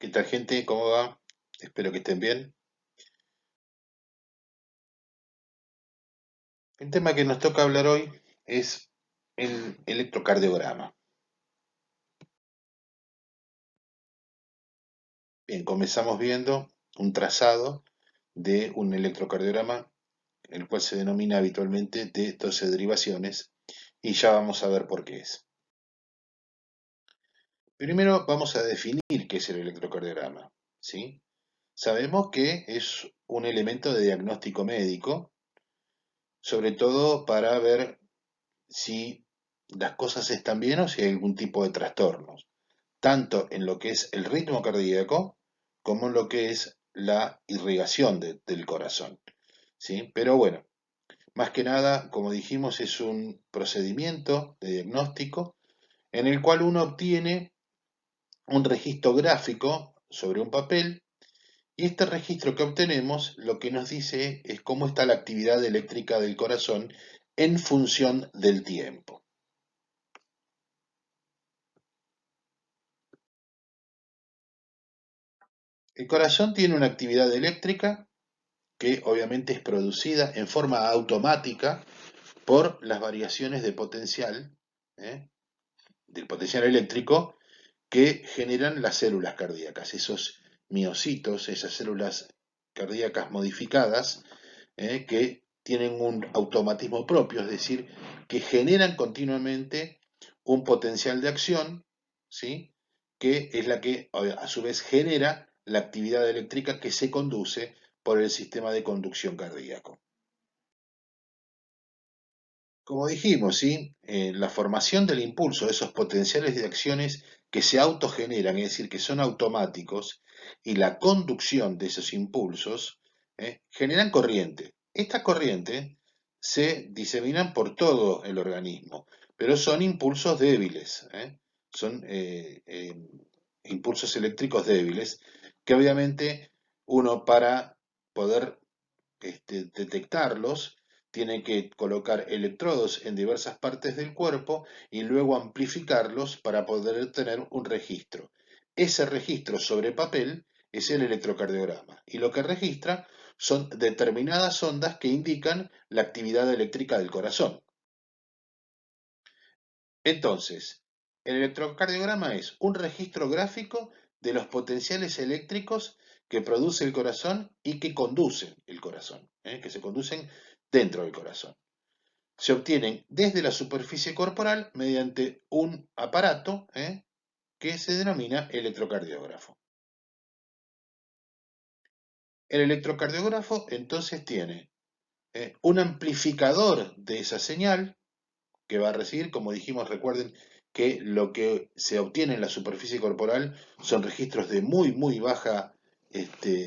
¿Qué tal, gente? ¿Cómo va? Espero que estén bien. El tema que nos toca hablar hoy es el electrocardiograma. Bien, comenzamos viendo un trazado de un electrocardiograma, el cual se denomina habitualmente de 12 derivaciones, y ya vamos a ver por qué es. Primero vamos a definir qué es el electrocardiograma, ¿sí? Sabemos que es un elemento de diagnóstico médico, sobre todo para ver si las cosas están bien o si hay algún tipo de trastornos, tanto en lo que es el ritmo cardíaco como en lo que es la irrigación del corazón, ¿sí? Pero bueno, más que nada, como dijimos, es un procedimiento de diagnóstico en el cual uno obtiene un registro gráfico sobre un papel y este registro que obtenemos lo que nos dice es cómo está la actividad eléctrica del corazón en función del tiempo. El corazón tiene una actividad eléctrica que obviamente es producida en forma automática por las variaciones de potencial, ¿eh? Del potencial eléctrico que generan las células cardíacas, esos miocitos, esas células cardíacas modificadas, que tienen un automatismo propio, es decir, que generan continuamente un potencial de acción, ¿sí? Que es la que a su vez genera la actividad eléctrica que se conduce por el sistema de conducción cardíaco. Como dijimos, ¿sí? La formación del impulso, esos potenciales de acciones que se autogeneran, es decir, que son automáticos, y la conducción de esos impulsos, generan corriente. Esta corriente se diseminan por todo el organismo, pero son impulsos débiles, son impulsos eléctricos débiles, que obviamente uno para poder detectarlos, tiene que colocar electrodos en diversas partes del cuerpo y luego amplificarlos para poder tener un registro. Ese registro sobre papel es el electrocardiograma y lo que registra son determinadas ondas que indican la actividad eléctrica del corazón. Entonces, el electrocardiograma es un registro gráfico de los potenciales eléctricos que produce el corazón y que conducen el corazón, que se conducen dentro del corazón. Se obtienen desde la superficie corporal mediante un aparato que se denomina electrocardiógrafo. El electrocardiógrafo entonces tiene un amplificador de esa señal que va a recibir. Como dijimos, recuerden que lo que se obtiene en la superficie corporal son registros de muy baja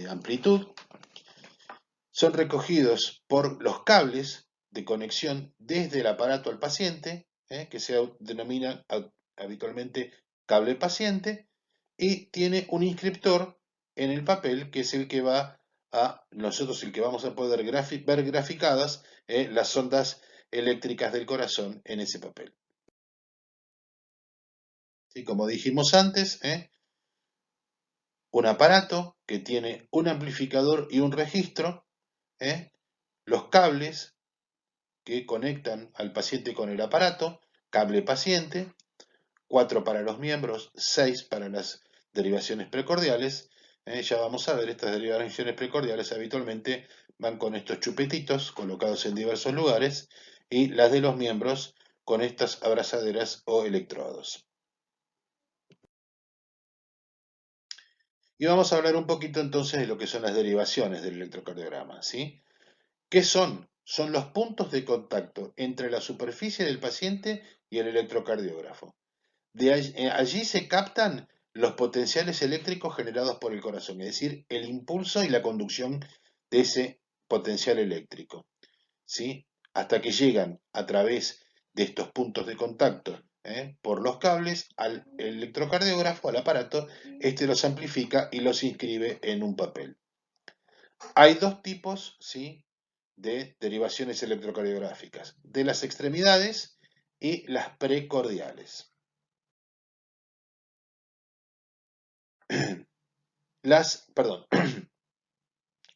amplitud. Son recogidos por los cables de conexión desde el aparato al paciente, que se denomina habitualmente cable paciente, y tiene un inscriptor en el papel que es el que va a nosotros, el que vamos a poder ver graficadas las ondas eléctricas del corazón en ese papel. ¿Sí? Como dijimos antes, un aparato que tiene un amplificador y un registro, los cables que conectan al paciente con el aparato, cable paciente, 4 para los miembros, 6 para las derivaciones precordiales. Ya vamos a ver, estas derivaciones precordiales habitualmente van con estos chupetitos colocados en diversos lugares y las de los miembros con estas abrazaderas o electrodos. Y vamos a hablar un poquito entonces de lo que son las derivaciones del electrocardiograma, ¿sí? ¿Qué son? Son los puntos de contacto entre la superficie del paciente y el electrocardiógrafo. Allí se captan los potenciales eléctricos generados por el corazón, es decir, el impulso y la conducción de ese potencial eléctrico, ¿sí? Hasta que llegan a través de estos puntos de contacto por los cables al electrocardiógrafo, al aparato, este los amplifica y los inscribe en un papel. Hay dos tipos, ¿sí?, de derivaciones electrocardiográficas, de las extremidades y las precordiales. Perdón,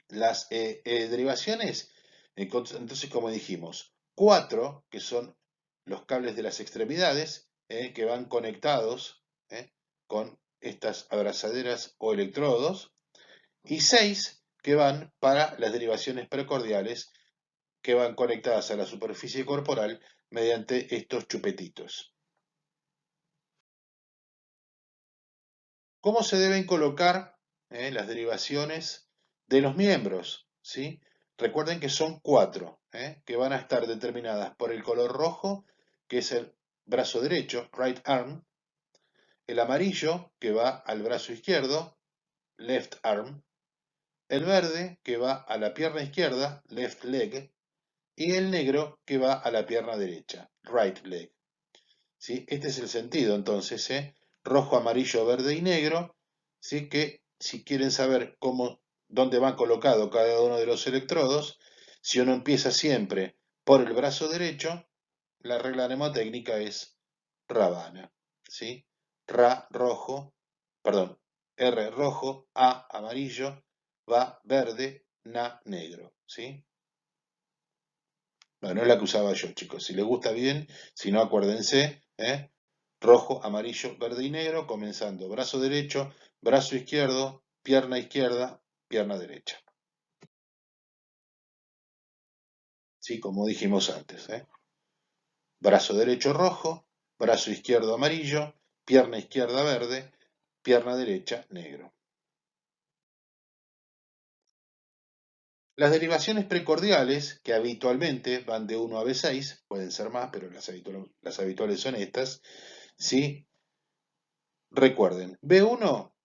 las derivaciones, entonces como dijimos, 4 que son los cables de las extremidades, que van conectados con estas abrazaderas o electrodos, y 6 que van para las derivaciones precordiales, que van conectadas a la superficie corporal mediante estos chupetitos. ¿Cómo se deben colocar las derivaciones de los miembros? ¿Sí? Recuerden que son 4, que van a estar determinadas por el color rojo, que es el brazo derecho, right arm, el amarillo, que va al brazo izquierdo, left arm, el verde, que va a la pierna izquierda, left leg, y el negro, que va a la pierna derecha, right leg. ¿Sí? Este es el sentido, entonces, rojo, amarillo, verde y negro, ¿sí? Que si quieren saber dónde van colocados cada uno de los electrodos, si uno empieza siempre por el brazo derecho, la regla mnemotécnica es Ravana, ¿sí? Ra rojo, perdón, R rojo, A amarillo, Va verde, Na negro, ¿sí? Bueno, es la que usaba yo, chicos. Si les gusta bien, si no, acuérdense, rojo, amarillo, verde y negro, comenzando brazo derecho, brazo izquierdo, izquierda, pierna derecha. ¿Sí? Como dijimos antes, brazo derecho rojo, brazo izquierdo amarillo, pierna izquierda verde, pierna derecha negro. Las derivaciones precordiales, que habitualmente van de 1 a B6, pueden ser más, pero las habituales son estas, ¿sí? Recuerden, B1,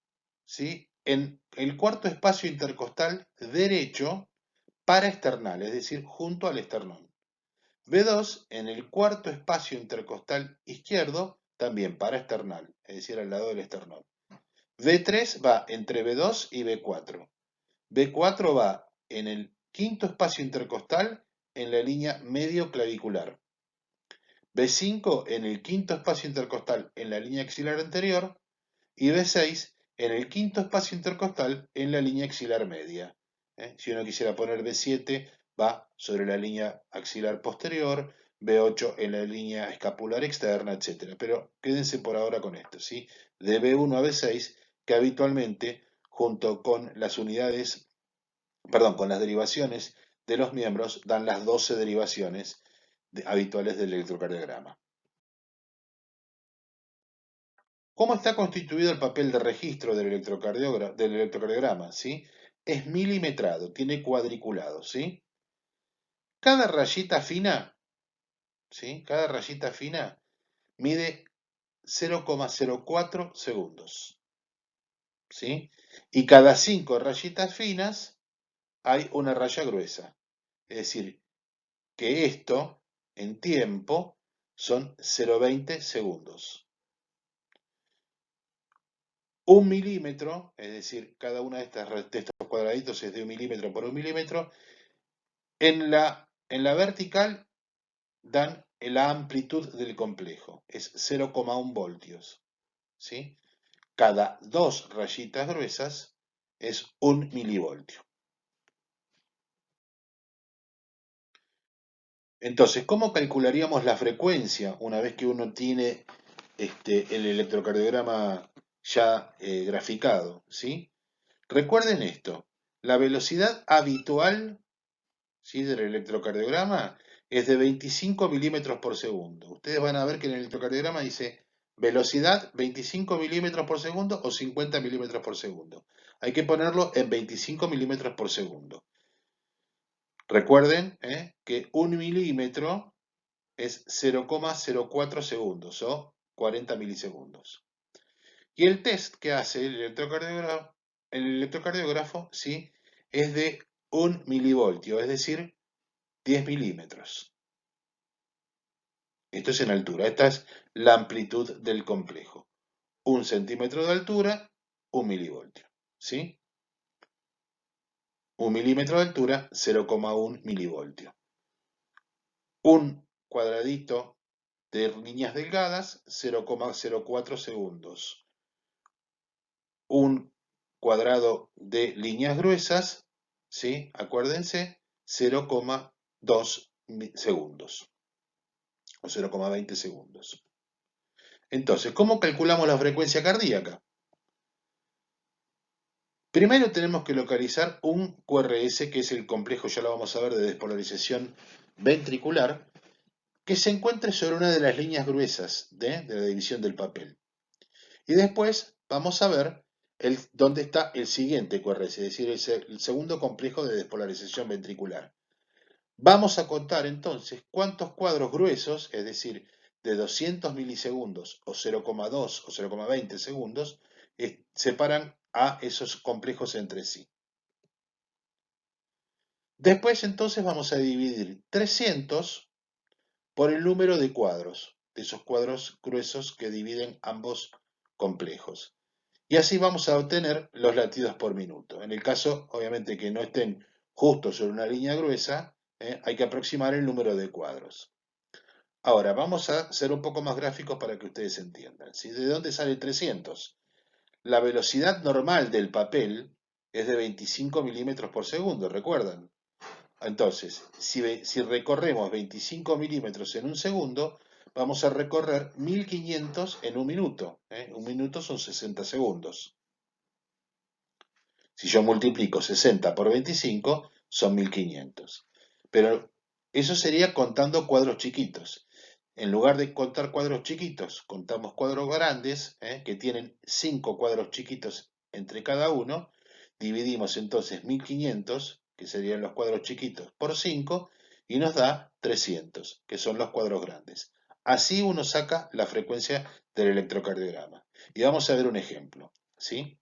¿sí? En el cuarto espacio intercostal derecho paraesternal, es decir, junto al esternón. B2 en el cuarto espacio intercostal izquierdo, también paraesternal, es decir, al lado del esternón. B3 va entre B2 y B4. B4 va en el quinto espacio intercostal en la línea medio clavicular. B5 en el quinto espacio intercostal en la línea axilar anterior. Y B6 en el quinto espacio intercostal en la línea axilar media. Si uno quisiera poner B7, va sobre la línea axilar posterior, B8 en la línea escapular externa, etc. Pero quédense por ahora con esto, ¿sí? De B1 a B6, que habitualmente, junto con las unidades, perdón, con las derivaciones de los miembros, dan las 12 derivaciones habituales del electrocardiograma. ¿Cómo está constituido el papel de registro del electrocardiograma? ¿Sí? Es milimetrado, tiene cuadriculado, ¿sí? Cada rayita fina, ¿sí? Cada rayita fina mide 0,04 segundos, ¿sí? Y cada 5 rayitas finas hay una raya gruesa. Es decir, que esto en tiempo son 0,20 segundos. 1 milímetro, es decir, cada una de estos cuadraditos es de 1 milímetro por 1 milímetro, en la vertical dan la amplitud del complejo, es 0,1 voltios. ¿Sí? Cada 2 rayitas gruesas es 1 milivoltio. Entonces, ¿cómo calcularíamos la frecuencia una vez que uno tiene el electrocardiograma ya graficado? ¿Sí? Recuerden esto, la velocidad habitual, ¿sí?, del electrocardiograma es de 25 milímetros por segundo. Ustedes van a ver que en el electrocardiograma dice velocidad 25 milímetros por segundo o 50 milímetros por segundo. Hay que ponerlo en 25 milímetros por segundo. Recuerden que 1 milímetro es 0,04 segundos o 40 milisegundos. Y el test que hace el electrocardiógrafo, ¿sí?, es de 1 milivoltio, es decir, 10 milímetros. Esto es en altura, esta es la amplitud del complejo. 1 centímetro de altura, 1 milivoltio. ¿Sí? 1 milímetro de altura, 0,1 milivoltio. Un cuadradito de líneas delgadas, 0,04 segundos. Un cuadrado de líneas gruesas, ¿sí? Acuérdense, 0,2 segundos o 0,20 segundos. Entonces, ¿cómo calculamos la frecuencia cardíaca? Primero tenemos que localizar un QRS, que es el complejo, ya lo vamos a ver, de despolarización ventricular, que se encuentre sobre una de las líneas gruesas de la división del papel. Y después vamos a ver dónde está el siguiente QRS, es decir, el segundo complejo de despolarización ventricular. Vamos a contar entonces cuántos cuadros gruesos, es decir, de 200 milisegundos o 0,2 o 0,20 segundos, separan a esos complejos entre sí. Después entonces vamos a dividir 300 por el número de cuadros, de esos cuadros gruesos que dividen ambos complejos. Y así vamos a obtener los latidos por minuto. En el caso, obviamente, que no estén justo sobre una línea gruesa, hay que aproximar el número de cuadros. Ahora, vamos a ser un poco más gráficos para que ustedes entiendan, ¿sí? ¿De dónde sale 300? La velocidad normal del papel es de 25 milímetros por segundo, ¿recuerdan? Entonces, si recorremos 25 milímetros en un segundo, vamos a recorrer 1500 en un minuto. Un minuto son 60 segundos. Si yo multiplico 60 por 25, son 1500. Pero eso sería contando cuadros chiquitos. En lugar de contar cuadros chiquitos, contamos cuadros grandes, que tienen 5 cuadros chiquitos entre cada uno. Dividimos entonces 1500, que serían los cuadros chiquitos, por 5, y nos da 300, que son los cuadros grandes. Así uno saca la frecuencia del electrocardiograma. Y vamos a ver un ejemplo, ¿sí?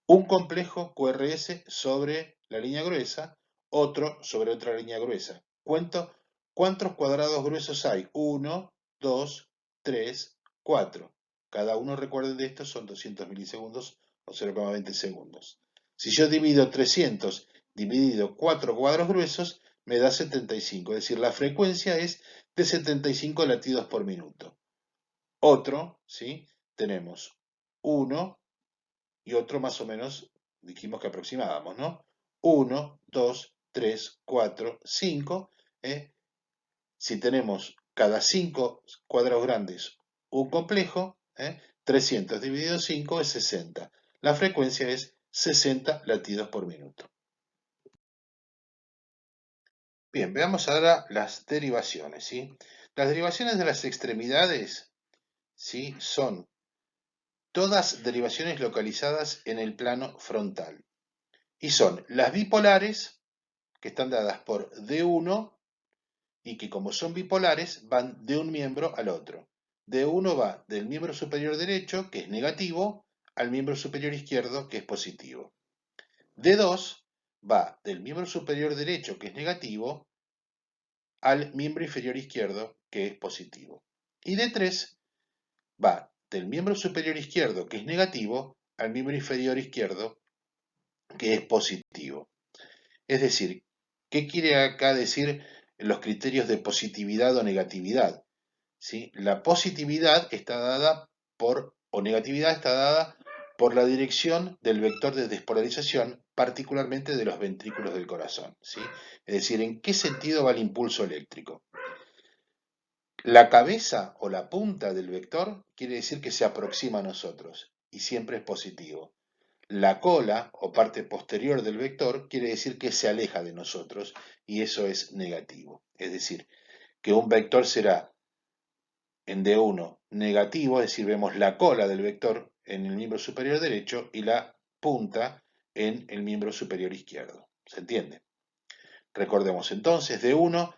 Un complejo QRS sobre la línea gruesa, otro sobre otra línea gruesa. Cuento cuántos cuadrados gruesos hay. 1, 2, 3, 4. Cada uno, recuerden de estos, son 200 milisegundos o 0,20 segundos. Si yo divido 300 dividido 4 cuadros gruesos, me da 75. Es decir, la frecuencia es de 75 latidos por minuto. Otro, ¿sí? Tenemos 1 y otro más o menos, dijimos que aproximábamos, ¿no? 1, 2, 3, 4, 5. Si tenemos cada 5 cuadrados grandes un complejo, 300 dividido 5 es 60. La frecuencia es 60 latidos por minuto. Bien, veamos ahora las derivaciones, ¿sí? Las derivaciones de las extremidades, ¿sí? Son todas derivaciones localizadas en el plano frontal. Y son las bipolares, que están dadas por D1 y que como son bipolares van de un miembro al otro. D1 va del miembro superior derecho, que es negativo, al miembro superior izquierdo, que es positivo. D2 va del miembro superior derecho, que es negativo, al miembro inferior izquierdo, que es positivo. Y D3 va del miembro superior izquierdo, que es negativo, al miembro inferior izquierdo, que es positivo. Es decir, ¿qué quiere acá decir los criterios de positividad o negatividad? ¿Sí? La positividad está dada o negatividad está dada por la dirección del vector de despolarización, particularmente de los ventrículos del corazón, ¿sí? Es decir, ¿en qué sentido va el impulso eléctrico? La cabeza o la punta del vector quiere decir que se aproxima a nosotros y siempre es positivo. La cola o parte posterior del vector quiere decir que se aleja de nosotros y eso es negativo. Es decir, que un vector será en D1 negativo, es decir, vemos la cola del vector en el miembro superior derecho y la punta en el miembro superior izquierdo. ¿Se entiende? Recordemos entonces D1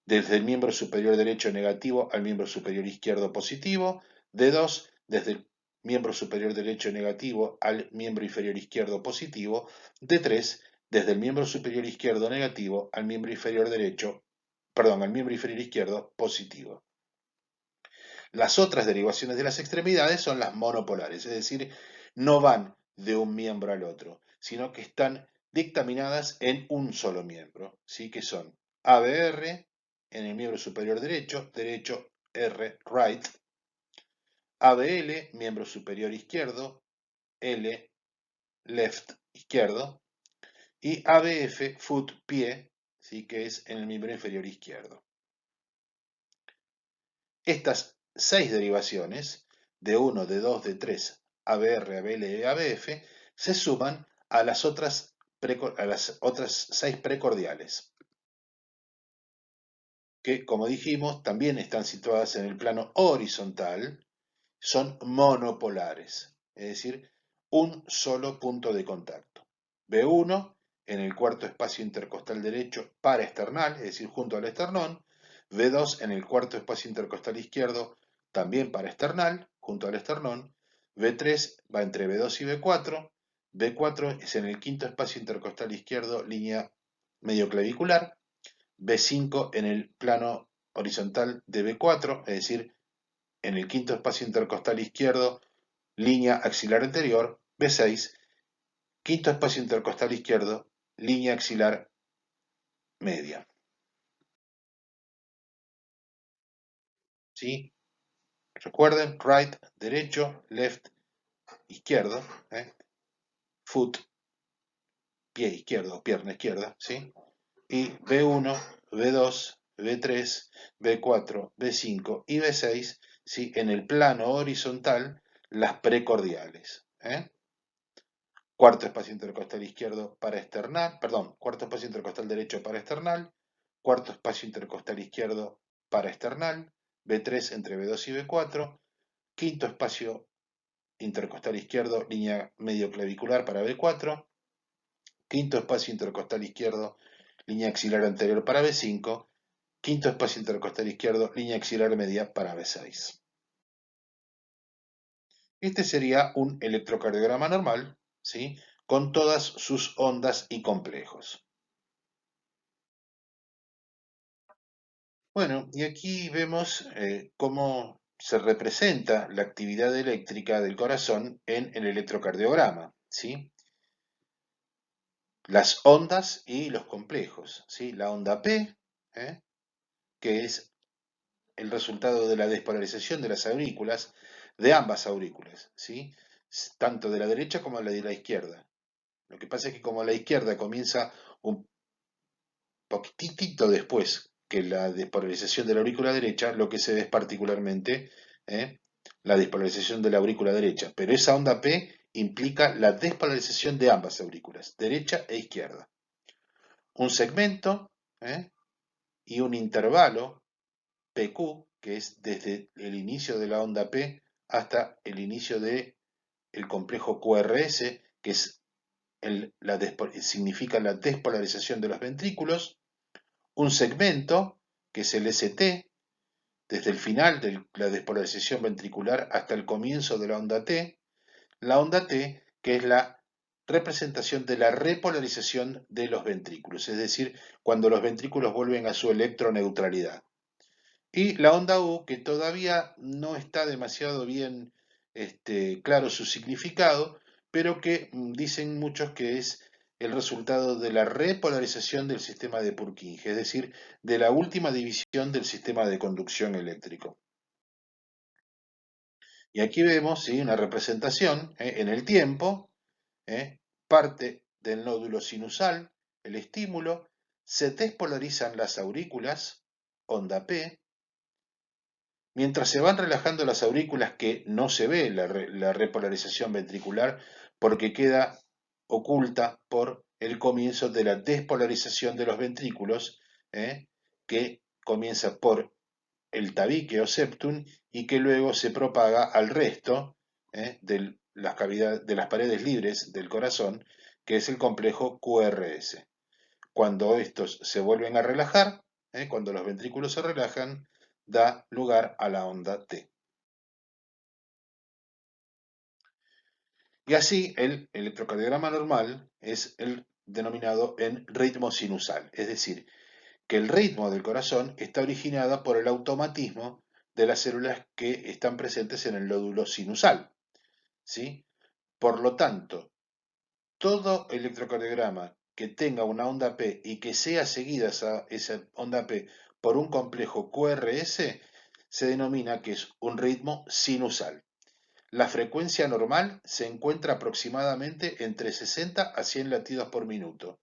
desde el miembro superior derecho negativo al miembro superior izquierdo positivo, D2 desde el miembro superior derecho negativo al miembro inferior izquierdo positivo, D3 desde el miembro superior izquierdo negativo al miembro inferior derecho, perdón, al miembro inferior izquierdo positivo. Las otras derivaciones de las extremidades son las monopolares, es decir, no van de un miembro al otro, sino que están dictaminadas en un solo miembro, ¿sí? Que son ABR en el miembro superior derecho, derecho R, right, ABL, miembro superior izquierdo, L, left, izquierdo, y ABF, foot, pie, ¿sí? Que es en el miembro inferior izquierdo. Estas 6 derivaciones, de 1, de 2, de 3, ABR, ABL y ABF, se suman a las otras 6 precordiales, que, como dijimos, también están situadas en el plano horizontal, son monopolares, es decir, un solo punto de contacto. B1 en el cuarto espacio intercostal derecho paraesternal, es decir, junto al esternón. B2 en el cuarto espacio intercostal izquierdo, también paraesternal, junto al esternón. B3 va entre B2 y B4. B4 es en el quinto espacio intercostal izquierdo, línea medioclavicular. B5 en el plano horizontal de B4, es decir, en el quinto espacio intercostal izquierdo, línea axilar anterior. B6, quinto espacio intercostal izquierdo, línea axilar media. ¿Sí? Recuerden, right, derecho, left, izquierdo, foot, pie izquierdo, pierna izquierda, ¿sí? Y B1, B2, B3, B4, B5 y B6, ¿sí? En el plano horizontal, las precordiales. Cuarto espacio intercostal izquierdo para esternal, perdón, cuarto espacio intercostal derecho para esternal, cuarto espacio intercostal izquierdo para esternal, B3 entre B2 y B4, quinto espacio intercostal izquierdo, línea medioclavicular para B4, quinto espacio intercostal izquierdo, línea axilar anterior para B5, quinto espacio intercostal izquierdo, línea axilar media para B6. Este sería un electrocardiograma normal, ¿sí? Con todas sus ondas y complejos. Bueno, y aquí vemos cómo se representa la actividad eléctrica del corazón en el electrocardiograma, ¿sí? Las ondas y los complejos, ¿sí? La onda P, que es el resultado de la despolarización de las aurículas, de ambas aurículas, ¿sí? Tanto de la derecha como de la izquierda. Lo que pasa es que como la izquierda comienza un poquitito después que la despolarización de la aurícula derecha, lo que se ve es particularmente la despolarización de la aurícula derecha. Pero esa onda P implica la despolarización de ambas aurículas, derecha e izquierda. Un segmento y un intervalo PQ, que es desde el inicio de la onda P hasta el inicio del complejo QRS, que es significa la despolarización de los ventrículos. Un segmento, que es el ST, desde el final de la despolarización ventricular hasta el comienzo de la onda T. La onda T, que es la representación de la repolarización de los ventrículos, es decir, cuando los ventrículos vuelven a su electroneutralidad. Y la onda U, que todavía no está demasiado bien claro su significado, pero que dicen muchos que es el resultado de la repolarización del sistema de Purkinje, es decir, de la última división del sistema de conducción eléctrico. Y aquí vemos ¿sí? Una representación en el tiempo, parte del nódulo sinusal, el estímulo, se despolarizan las aurículas, onda P. Mientras se van relajando las aurículas, que no se ve la repolarización ventricular porque queda oculta por el comienzo de la despolarización de los ventrículos, que comienza por el tabique o septum y que luego se propaga al resto de las paredes libres del corazón, que es el complejo QRS. Cuando estos se vuelven a relajar, cuando los ventrículos se relajan, da lugar a la onda T. Y así el electrocardiograma normal es el denominado en ritmo sinusal, es decir, que el ritmo del corazón está originado por el automatismo de las células que están presentes en el nódulo sinusal, ¿sí? Por lo tanto, todo electrocardiograma que tenga una onda P y que sea seguida esa onda P por un complejo QRS se denomina que es un ritmo sinusal. La frecuencia normal se encuentra aproximadamente entre 60 a 100 latidos por minuto,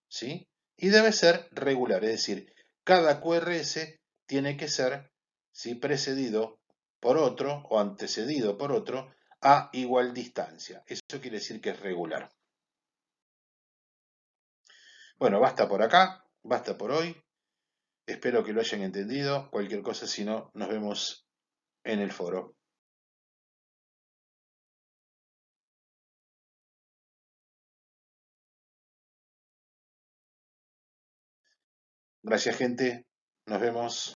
¿sí? Y debe ser regular, es decir, cada QRS tiene que ser, ¿sí?, precedido por otro o antecedido por otro a igual distancia. Eso quiere decir que es regular. Bueno, basta por acá, basta por hoy. Espero que lo hayan entendido. Cualquier cosa, si no, nos vemos en el foro. Gracias, gente. Nos vemos.